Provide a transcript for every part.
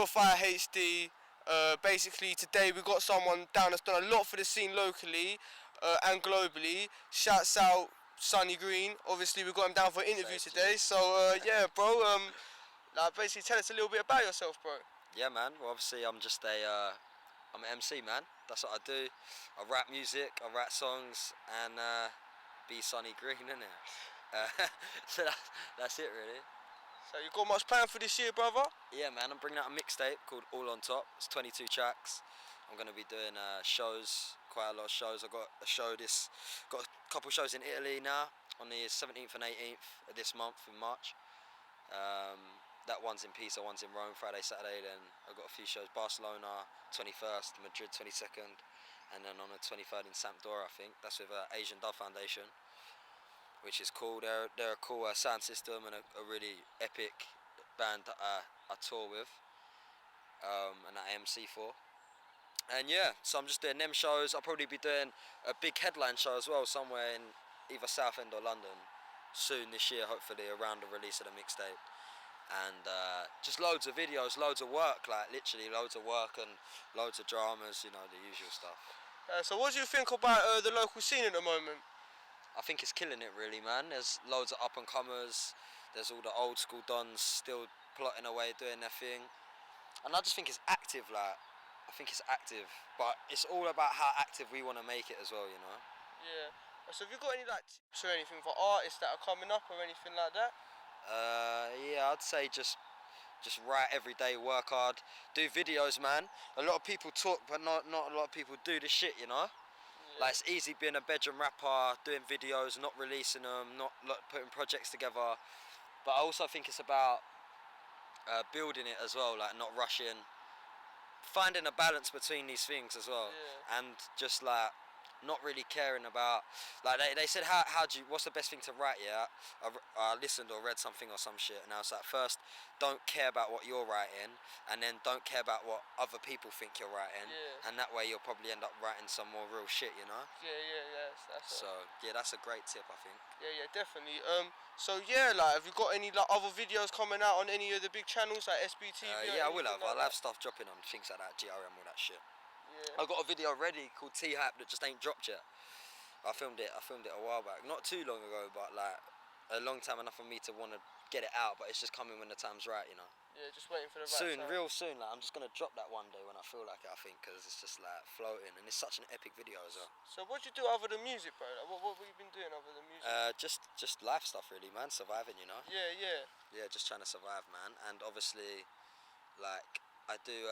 PureFireHD. Basically today we got someone down that's done a lot for the scene locally and globally. Shouts out Sonny Green. Obviously we got him down for an interview today. So yeah, bro. Like basically tell us a little bit about yourself, bro. Yeah, man. Well, obviously I'm just I'm an MC, man. That's what I do. I rap music, I rap songs, and be Sonny Green, innit? So that's it, really. So you got much planned for this year, brother? Yeah, man. I'm bringing out a mixtape called All On Top. It's 22 tracks. I'm gonna be doing shows, quite a lot of shows. Got a couple shows in Italy now on the 17th and 18th of this month in March. That one's in Pisa, one's in Rome, Friday, Saturday. Then I've got a few shows: Barcelona, 21st, Madrid, 22nd, and then on the 23rd in Sampdoria, I think. That's with Asian Dove Foundation, which is cool. They're a cool sound system and a really epic band that I tour with, and that I MC for. And yeah, so I'm just doing them shows. I'll probably be doing a big headline show as well, somewhere in either Southend or London soon this year, hopefully, around the release of the mixtape. And just loads of videos, loads of work, like literally loads of work and loads of dramas, you know, the usual stuff. So what do you think about the local scene at the moment? I think it's killing it, really, man. There's loads of up and comers. There's all the old school dons still plotting away, doing their thing. And I just think it's active, like, I think it's active. But it's all about how active we want to make it as well, you know? Yeah. So have you got any like tips or anything for artists that are coming up or anything like that? Yeah, I'd say just write every day, work hard, do videos, man. A lot of people talk, but not a lot of people do the shit, you know? Yeah. Like, it's easy being a bedroom rapper, doing videos, not releasing them, not putting projects together. But I also think it's about building it as well, like not rushing, finding a balance between these things as well, and just like not really caring about, like they said, what's the best thing to write? Yeah, I listened or read something or some shit, and I was like, first, don't care about what you're writing, and then don't care about what other people think you're writing, and that way you'll probably end up writing some more real shit, you know? Yeah, that's a great tip, I think. Yeah, definitely. So yeah, like, have you got any like other videos coming out on any of the big channels like SBTV? Yeah, I will have. I'll have stuff dropping on things like that, GRM, all that shit. Yeah. I've got a video ready called TeaHype that just ain't dropped yet. I filmed it a while back, not too long ago, but like a long time enough for me to want to get it out. But it's just coming when the time's right, you know. Yeah, just waiting for the right soon, time. Real soon. Like, I'm just gonna drop that one day when I feel like it, I think, because it's just like floating, and it's such an epic video as well. So what do you do other than music, bro? Like, what have you been doing other than music? Just life stuff, really, man. Surviving, you know. Yeah, just trying to survive, man. And obviously, like, I do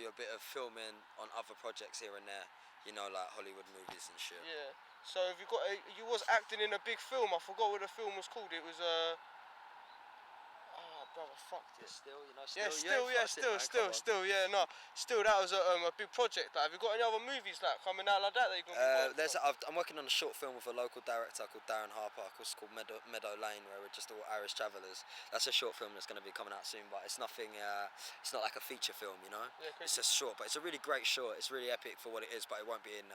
a bit of filming on other projects here and there, you know, like Hollywood movies and shit. Yeah. So have you got you was acting in a big film. I forgot what the film was called. It was oh, brother, fucked it. Still, you know, still, that was a big project. Like, have you got any other movies like coming out like that you're gonna be I'm working on a short film with a local director called Darren Harper. It's called Meadow Lane, where we're just all Irish travellers. That's a short film that's going to be coming out soon, but it's nothing. It's not like a feature film, you know. Yeah, it's just short, but it's a really great short. It's really epic for what it is, but it won't be in.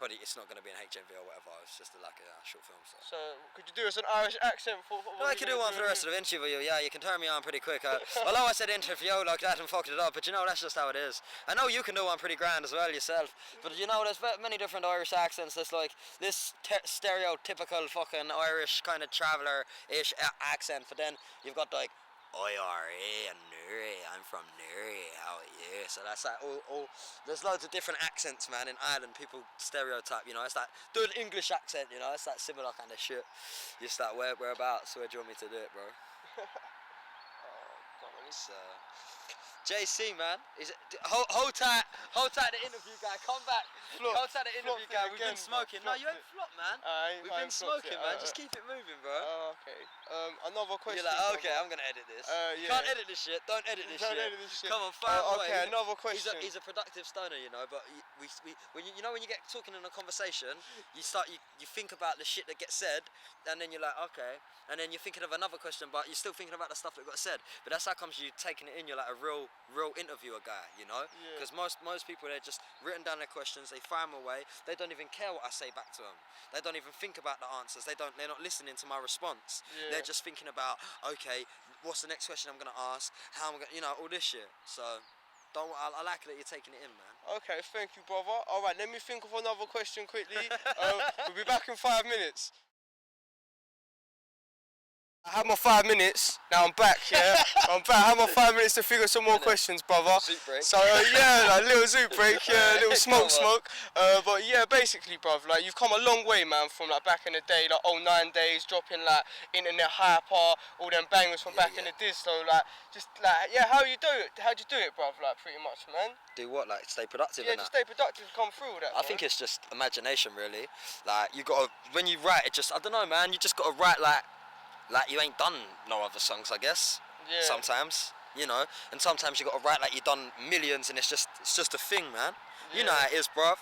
Probably it's not going to be in HMV or whatever. It's just like a short film. So could you do us an Irish accent for no, I can do one for the rest of the interview. Yeah, you can turn me on pretty quick. Although I said interview like that and fucked it up, but you know, that's just how it is. I know you can do one pretty grand as well yourself, but you know, there's many different Irish accents. There's like this stereotypical fucking Irish kind of traveller-ish accent, but then you've got like, Oi, and Nuri, I'm from Nuri, how are you? So that's like all there's loads of different accents, man. In Ireland, people stereotype, you know, it's like, do an English accent, you know, it's that similar kind of shit. Just like, whereabouts, where do you want me to do it, bro? JC, man, hold tight the interview guy, come back. Hold tight the interview guy, we've been smoking. No, you ain't flopped, man. We've been smoking, man, just keep it moving, bro. Oh, okay. Another question. You're like, okay, I'm gonna edit this. You can't edit this shit, don't edit this shit. Come on, fire away. Okay, another question. He's a productive stoner, you know, but when you get talking in a conversation, you think about the shit that gets said, and then you're like, okay, and then you're thinking of another question, but you're still thinking about the stuff that got said. But that's how comes you taking it in, you're like a real real interviewer guy, you know? Yeah. Because most people, they're just written down their questions, they fire them away, they don't even care what I say back to them. They don't even think about the answers, they're not listening to my response. Yeah. They're just thinking about, okay, what's the next question I'm gonna ask, how am I gonna, you know, all this shit. So, I like that you're taking it in, man. Okay, thank you, brother. Alright, let me think of another question quickly. We'll be back in 5 minutes. I had my 5 minutes, now I'm back, yeah? I'm back, I had my 5 minutes to figure some more questions, brother. Zoot break. So, yeah, like, little zoot break, yeah, little smoke. But yeah, basically, bruv, like, you've come a long way, man, from, like, back in the day, like, 09 days, dropping, like, Internet Hyper, all them bangers from back in the days, so, like, just, like, yeah, how'd you do it, bruv, like, pretty much, man? Do what, like, stay productive? Yeah, just stay productive, come through that, I think it's just imagination, really. Like, you gotta, when you write, it just, I don't know, man, you just gotta write, like you ain't done no other songs, I guess. Yeah. Sometimes, you know, and sometimes you gotta write like you done millions, and it's just a thing, man. Yeah. You know how it is, bruv.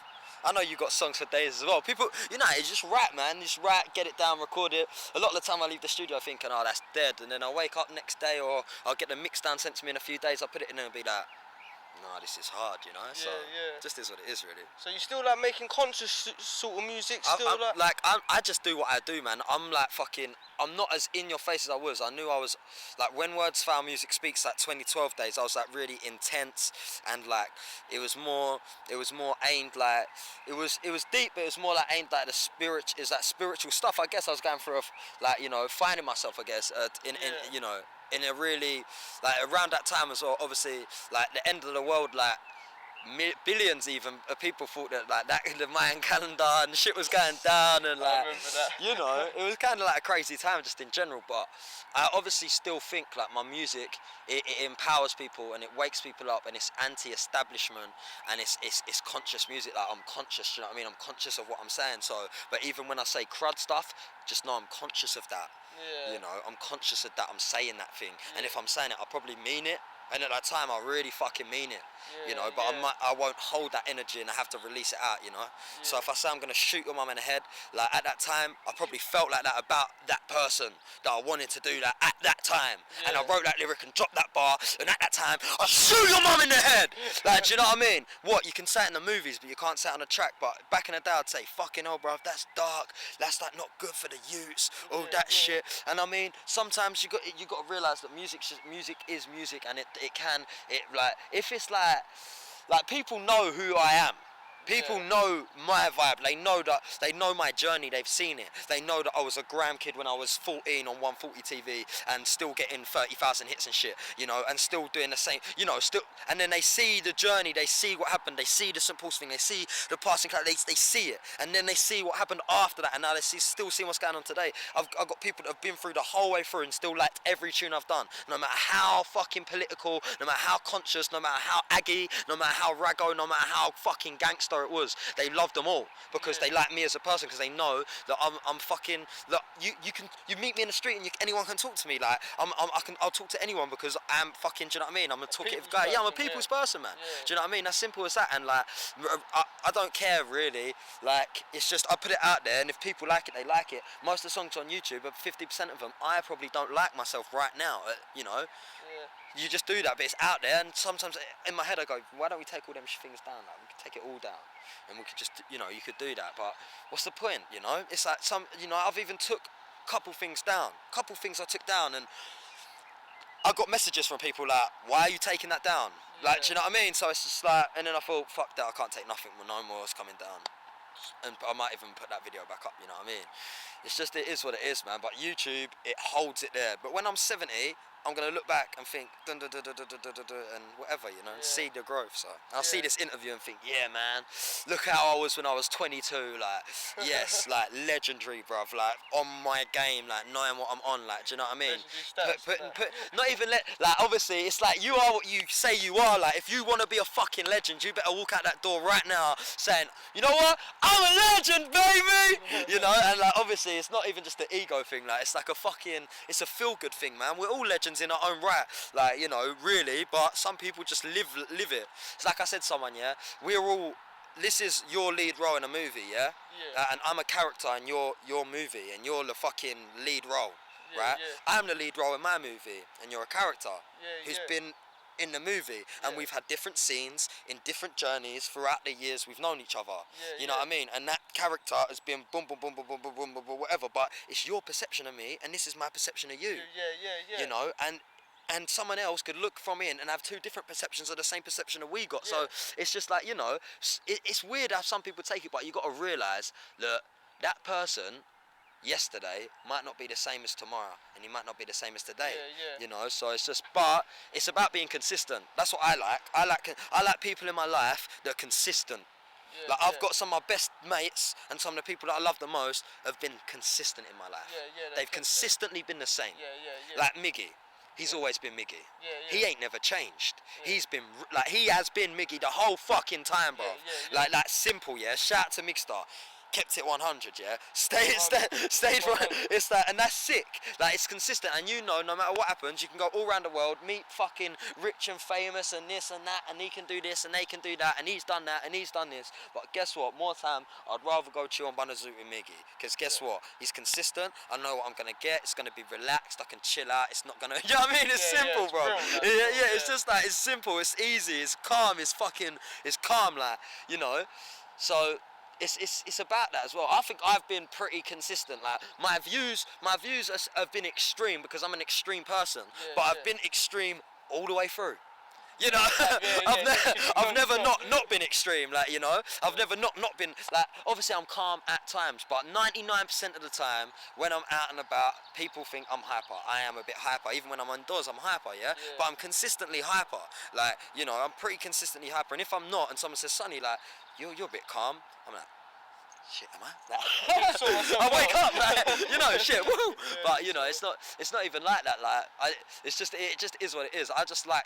I know you got songs for days as well. People, you know, you just write, man. You just write, get it down, record it. A lot of the time I leave the studio thinking, oh, that's dead, and then I'll wake up next day, or I'll get the mix down sent to me in a few days. I'll put it in and be like, nah, this is hard, you know. So just is what it is, really. So you still like making conscious sort of music? I just do what I do, man. I'm like fucking. I'm not as in your face as I was. I knew I was like when Words Foul Music Speaks, like 2012 days. I was like really intense, and like it was more aimed like it was deep, but it was more like aimed like the spirit is that spiritual stuff. I guess I was going through like, you know, finding myself, I guess, in you know, in a really, like, around that time as well, obviously, like, the end of the world, like, billions even of people thought that, like, that the Mayan calendar and shit was going down, and, like, I remember that. you know, it was kind of like a crazy time just in general, but I obviously still think, like, my music, it empowers people, and it wakes people up, and it's anti-establishment, and it's conscious music. Like, I'm conscious, you know what I mean? I'm conscious of what I'm saying, so, but even when I say crud stuff, just know I'm conscious of that. Yeah. You know, I'm conscious of that, I'm saying that thing, and if I'm saying it, I probably mean it, and at that time I really fucking mean it, you know, but I won't hold that energy, and I have to release it out, you know. So if I say I'm gonna shoot your mum in the head, like, at that time I probably felt like that about that person, that I wanted to do that at that time, and I wrote that lyric and dropped that bar, and at that time I shoot your mum in the head. Like, do you know what I mean? What, you can say it in the movies, but you can't say it on a track. But back in the day I'd say, fucking hell, bruv, that's dark, that's like not good for the youths, all that shit. And I mean, sometimes you got to realise that music is music, and it like, if it's like people know who I am. People know my vibe, they know my journey, they've seen it. They know that I was a gram kid when I was 14 on 140 TV and still getting 30,000 hits and shit, you know, and still doing the same, you know, still, and then they see the journey, they see what happened, they see the St. Paul's thing, they see the passing cloud, they see it, and then they see what happened after that, and now they still see what's going on today. I've got people that have been through the whole way through and still liked every tune I've done, no matter how fucking political, no matter how conscious, no matter how aggy, no matter how raggo, no matter how fucking gangster it was. They loved them all because they like me as a person, because they know that I'm fucking, that you meet me in the street and anyone can talk to me. Like, I'll talk to anyone because I'm fucking, do you know what I mean? I'm a talkative guy. Yeah, I'm a people's person, man. Do you know what I mean? As simple as that. And like, I don't care really. Like, it's just, I put it out there, and if people like it, they like it. Most of the songs on YouTube, but 50% of them, I probably don't like myself right now. You know. You just do that, but it's out there, and sometimes in my head I go, why don't we take all them things down? Like, we could take it all down, and we could just, you know, you could do that, but what's the point, you know? It's like you know, I've even took a couple things down, couple things I took down, and I got messages from people like, why are you taking that down? Like, do you know what I mean? So it's just like, and then I thought, fuck that, I can't take nothing, no more is coming down. And I might even put that video back up, you know what I mean? It's just, it is what it is, man. But YouTube, it holds it there. But when I'm 70, I'm going to look back and think, dun, dun, dun, dun, dun, dun, dun, dun, and whatever, you know, and see the growth. So I'll see this interview and think, yeah, man, look how I was when I was 22. Like, yes, like, legendary, bruv. Like, on my game, like, knowing what I'm on, like, do you know what I mean? Not even, like, obviously, it's like, you are what you say you are. Like, if you want to be a fucking legend, you better walk out that door right now saying, you know what, I'm a legend, baby! You know, and like, obviously, it's not even just an ego thing. Like, it's like a fucking, it's a feel-good thing, man. We're all legends in our own right, like, you know, really, but some people just live it. It's like I said to someone, yeah, we're all, this is your lead role in a movie, yeah? And I'm a character in your movie, and you're the fucking lead role, right? I'm the lead role in my movie, and you're a character who's been in the movie, and we've had different scenes in different journeys throughout the years we've known each other. You know what I mean? And that character has been boom, boom, boom, boom, boom, boom, boom, boom, boom, whatever. But it's your perception of me, and this is my perception of you. You know, and someone else could look from in and have two different perceptions of the same perception that we got. So it's just like, you know, it's weird how some people take it, but you got to realise that that person yesterday might not be the same as tomorrow, and he might not be the same as today. You know, so it's just, but it's about being consistent. That's what I like. I like people in my life that are consistent. Like I've got some of my best mates, and some of the people that I love the most have been consistent in my life. They've consistently been the same. Like Miggy. He's always been Miggy. He ain't never changed. He's been like, he has been Miggy the whole fucking time, bro. Like simple, yeah. Shout out to Mixtape. Kept it 100, yeah. Stayed for it's that, and that's sick. Like it's consistent, and you know, no matter what happens, you can go all around the world, meet fucking rich and famous, and this and that, and he can do this, and they can do that, and he's done that, and he's done this. But guess what? More time, I'd rather go chill on Banazoo with Miggy, because guess what? He's consistent. I know what I'm gonna get. It's gonna be relaxed. I can chill out. It's not gonna. You know what I mean? It's simple, bro. It's just like, it's simple. It's easy. It's calm. It's calm, like, you know. So. It's about that as well. I think I've been pretty consistent. Like my views have been extreme because I'm an extreme person. But I've been extreme all the way through. You know, I've never not been extreme. Like, you know, I've never not been like. Obviously, I'm calm at times, but 99% of the time when I'm out and about, people think I'm hyper. I am a bit hyper. Even when I'm indoors, I'm hyper. But I'm consistently hyper. Like, you know, I'm pretty consistently hyper. And if I'm not, and someone says, Sonny, like, you're a bit calm, I'm like, shit, am I? Like, I wake up, like, you know, shit, woo. But you know, it's not even like that. Like, it just is what it is. I just like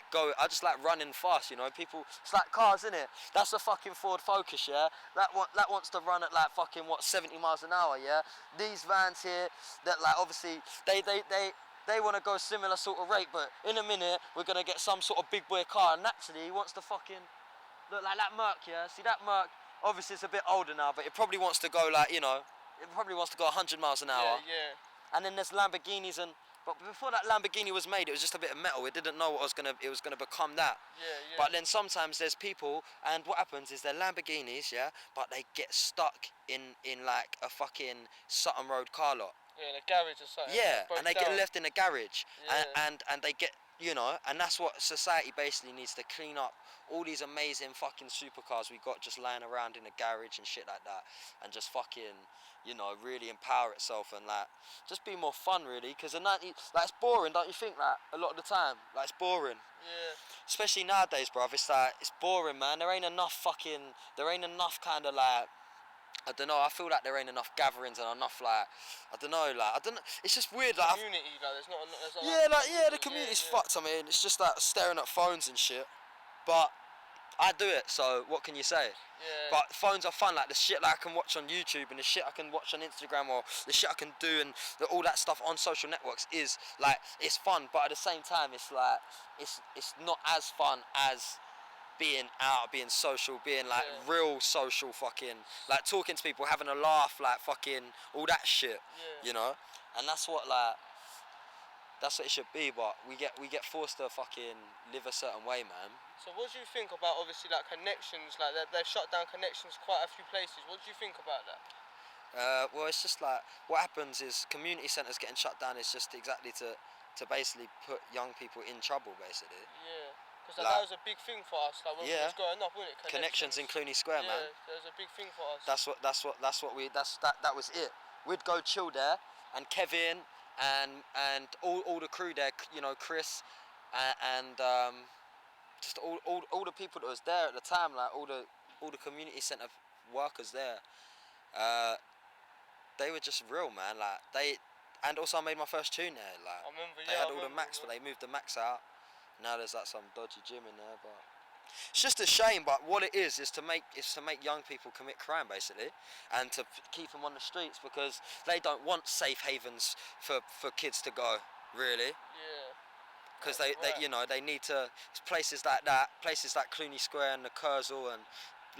running fast. You know, people. It's like cars, innit? That's a fucking Ford Focus, yeah. That wants to run at like fucking 70 miles an hour, yeah. These vans here, that like obviously they want to go similar sort of rate, but in a minute we're gonna get some sort of big boy car, and naturally he wants to fucking look like that Merc, yeah. See that Merc? Obviously it's a bit older now, but it probably wants to go like, you know, it probably wants to go 100 miles an hour. And then there's Lamborghinis, but before that Lamborghini was made, it was just a bit of metal. It didn't know it was gonna become that. But then sometimes there's people, and what happens is they're Lamborghinis, yeah, but they get stuck in like a fucking Sutton Road car lot. In a garage or something. And they get left in a garage, and they get, you know, and that's what society basically needs to clean up. All these amazing fucking supercars we got just lying around in a garage and shit like that, and just fucking, you know, really empower itself and like just be more fun, really. Because the 90s, like, it's boring, don't you think? Like a lot of the time, like it's boring. Especially nowadays, bruv. It's like, it's boring, man. There ain't enough kind of like, I don't know, I feel like there ain't enough gatherings and enough like, I don't know, it's just weird, like, community, like, there's not the community's fucked. I mean, it's just like staring at phones and shit, but I do it, so what can you say? But phones are fun, like the shit that I can watch on YouTube and the shit I can watch on Instagram, or the shit I can do, and all that stuff on social networks is like, it's fun, but at the same time it's like, it's not as fun as being out, being social, being like real social, fucking like talking to people, having a laugh, like fucking all that shit, you know. And that's what it should be. But we get forced to fucking live a certain way, man. So what do you think about, obviously, like Connexions? Like they've shut down Connexions quite a few places. What do you think about that? Well, it's just like, what happens is community centres getting shut down is just exactly to basically put young people in trouble, basically. Because that was a big thing for us, like when we was growing up, wasn't it? Connections in Clooney Square, man. That was a big thing for us. That was it. We'd go chill there, and Kevin and all the crew there, you know, Chris, and just all the people that was there at the time, like all the community centre workers there. They were just real, man. Like and also I made my first tune there. Like I remember, they had all the Macs, but they moved the Macs out. Now there's like some dodgy gym in there, but it's just a shame. But what it is to make young people commit crime, basically, and to keep them on the streets, because they don't want safe havens for kids to go, really. Because they you know, they need to, places like that, places like Clooney Square and the Kurzel and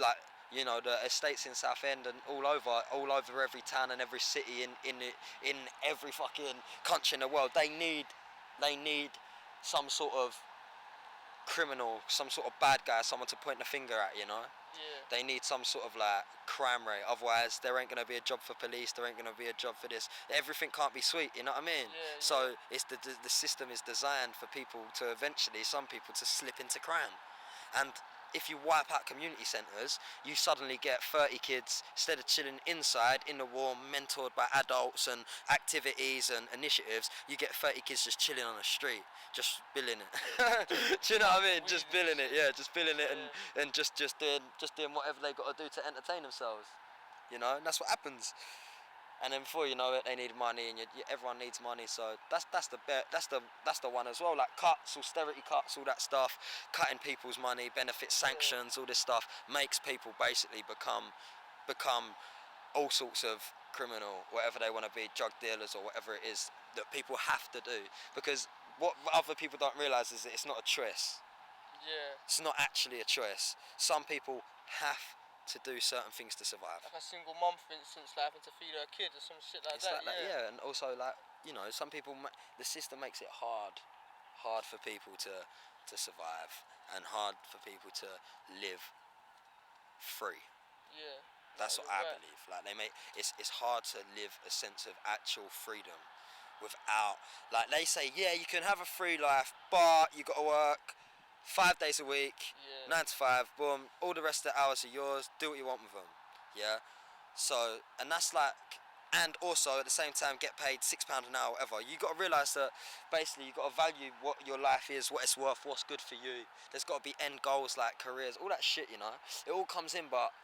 like, you know, the estates in Southend and all over every town and every city in every fucking country in the world. They need some sort of criminal, some sort of bad guy, someone to point the finger at, you know. Yeah. They need some sort of like crime rate, otherwise there ain't gonna be a job for police, there ain't gonna be a job for this. Everything can't be sweet, you know what I mean? Yeah, so it's the system is designed for people to eventually, some people to slip into crime. And if you wipe out community centres, you suddenly get 30 kids, instead of chilling inside in the warm, mentored by adults and activities and initiatives, you get 30 kids just chilling on the street, just billing it. Do you know what I mean? Just billing it, yeah, just billing it and just doing whatever they got to do to entertain themselves. You know, and that's what happens. And then before you know it, they need money, and everyone needs money. So that's the one as well. Like cuts, austerity cuts, all that stuff, cutting people's money, benefit sanctions, all this stuff makes people basically become all sorts of criminal, whatever they want to be, drug dealers or whatever it is that people have to do. Because what other people don't realise is that it's not a choice. Yeah. It's not actually a choice. Some people have to do certain things to survive. Like a single mum, for instance, like having to feed her kid or some shit like It's that. Yeah, and also like, you know, some people, the system makes it hard for people to survive, and hard for people to live free. Yeah. That's what I believe. Like it's hard to live a sense of actual freedom without, like they say, yeah, you can have a free life, but you got to work 5 days a week, 9 to 5, boom, all the rest of the hours are yours, do what you want with them, yeah? So, and that's like, and also at the same time get paid £6 an hour, whatever. You got to realise that basically you got to value what your life is, what it's worth, what's good for you. There's got to be end goals like careers, all that shit, you know? It all comes in, but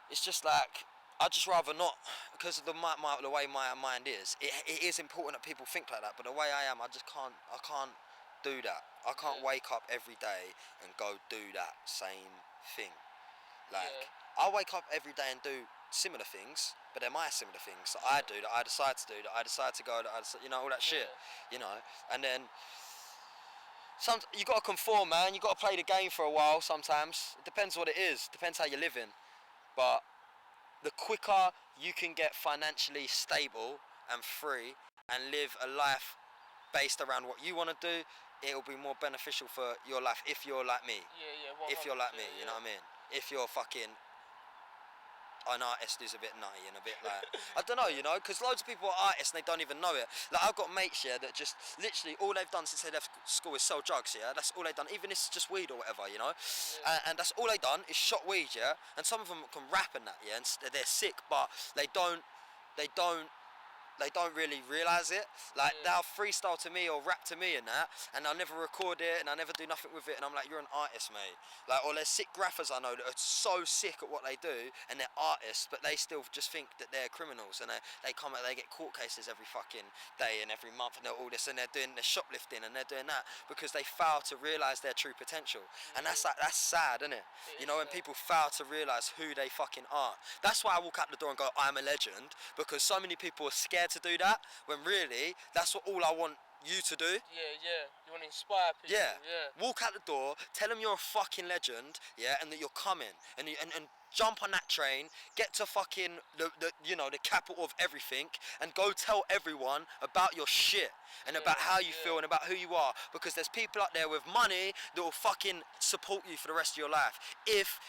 it's just like, I'd just rather not, because of the way my mind is. It is important that people think like that, but the way I am, I can't do that. I can't wake up every day and go do that same thing. Like, I wake up every day and do similar things, but they're my similar things that I do, that I decide to do, that I decide to go, you know, all that shit, you know. And then you got to conform, man. You got to play the game for a while sometimes. It depends what it is. Depends how you're living. But the quicker you can get financially stable and free and live a life based around what you want to do, it'll be more beneficial for your life if you're like me. If you're like me, you know what I mean? If you're fucking an artist who's a bit nutty and a bit like, I don't know, you know, because loads of people are artists and they don't even know it. Like, I've got mates, yeah, that just literally all they've done since they left school is sell drugs, yeah. That's all they've done, even if it's just weed or whatever, you know. And that's all they've done is shot weed, yeah. And some of them can rap and that, yeah, and they're sick, but they don't really realise it. Like, they'll freestyle to me or rap to me and that, and I'll never record it and I'll never do nothing with it, and I'm like, you're an artist, mate. Like, or there's sick graphers I know that are so sick at what they do and they're artists, but they still just think that they're criminals, and they get court cases every fucking day and every month, and they're all this, and they're shoplifting and they're doing that because they fail to realise their true potential. And that's sad, isn't it? You know, when people fail to realise who they fucking are. That's why I walk out the door and go, I'm a legend, because so many people are scared to do that, when really that's what all I want you to do. You want to inspire people. Walk out the door, tell them you're a fucking legend, and that you're coming, and jump on that train, get to fucking the you know, the capital of everything, and go tell everyone about your shit and about how you feel and about who you are, because there's people out there with money that will fucking support you for the rest of your life if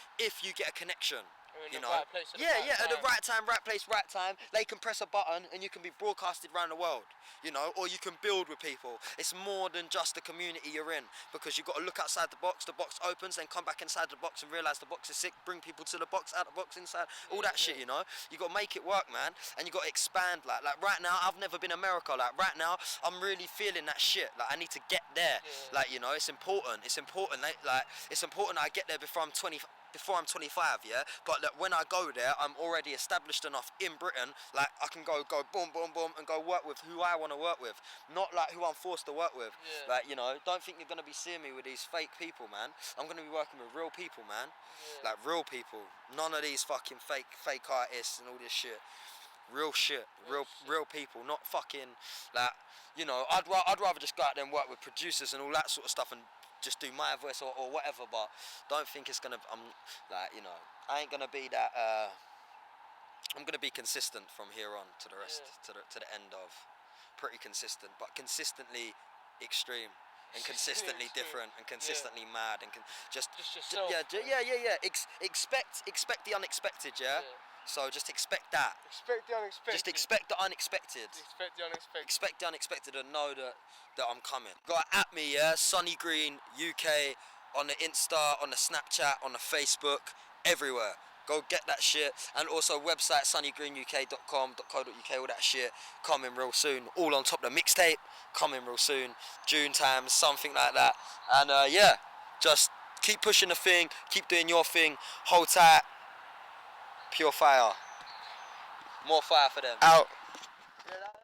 you get a connection. You know, right place at the right time, right place, right time. They can press a button and you can be broadcasted around the world, you know, or you can build with people. It's more than just the community you're in, because you've got to look outside the box opens, then come back inside the box and realise the box is sick, bring people to the box, out the box, inside, all that shit, you know. You got to make it work, man, and you got to expand. Like right now, I've never been America. Like right now, I'm really feeling that shit. Like I need to get there. Like, you know, it's important. It's important. Like it's important I get there before I'm 25, yeah, but that when I go there, I'm already established enough in Britain, like I can go boom, boom, boom, and go work with who I want to work with, not like who I'm forced to work with. Like, you know, don't think you're going to be seeing me with these fake people, man. I'm going to be working with real people, man. Like real people, none of these fucking fake artists and all this shit. Real shit, real people, not fucking, like, you know, I'd rather just go out there and work with producers and all that sort of stuff and just do my voice or whatever, but don't think it's gonna, I'm like, you know, I ain't gonna be that, I'm gonna be consistent from here on to the rest, to the end of, pretty consistent, but consistently extreme, and consistently different and consistently mad and just yourself. Yeah. Expect the unexpected, yeah? So just expect that. Expect the unexpected. Just expect the unexpected. Expect the unexpected. Expect the unexpected and know that I'm coming. Got at me, yeah? Sonny Green UK on the Insta, on the Snapchat, on the Facebook, everywhere. Go get that shit. And also website sonnygreenuk.com.co.uk, all that shit coming real soon. All on top of the mixtape coming real soon. June time, something like that. And yeah, just keep pushing the thing, keep doing your thing, hold tight. Pure fire. More fire for them. Out. Yeah,